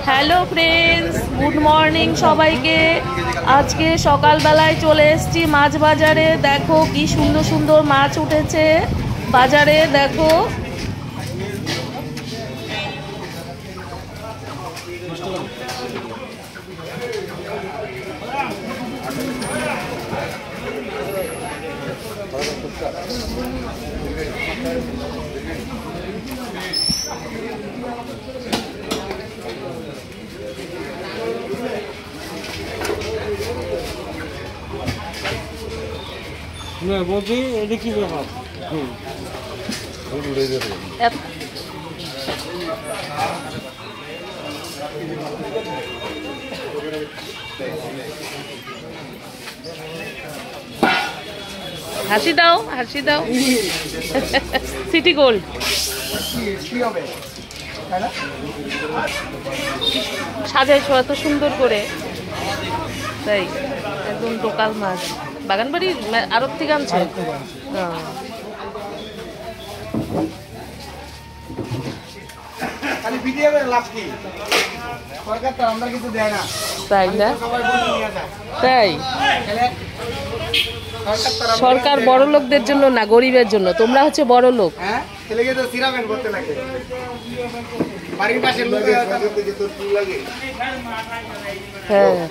Hello friends, good morning সবাইকে। আজকে সকালবেলায় চলে এসেছি মাছ বাজারে। দেখো কি সুন্দর সুন্দর মাছ উঠেছে বাজারে, দেখো। বলছি এটা কি ব্যাপার? হাসি দাও, হাসি দাও। সিটি গোল্ড সাজাইছো এত সুন্দর করে, তাই একদম লোকাল মাছ। বাগানবাড়ি আড়ত থেকে আনছে। তাই না? তাই সরকার বড় লোকদের জন্য না, গরিবের জন্য। তোমরা হচ্ছে বড় লোক। হ্যাঁ, হ্যাঁ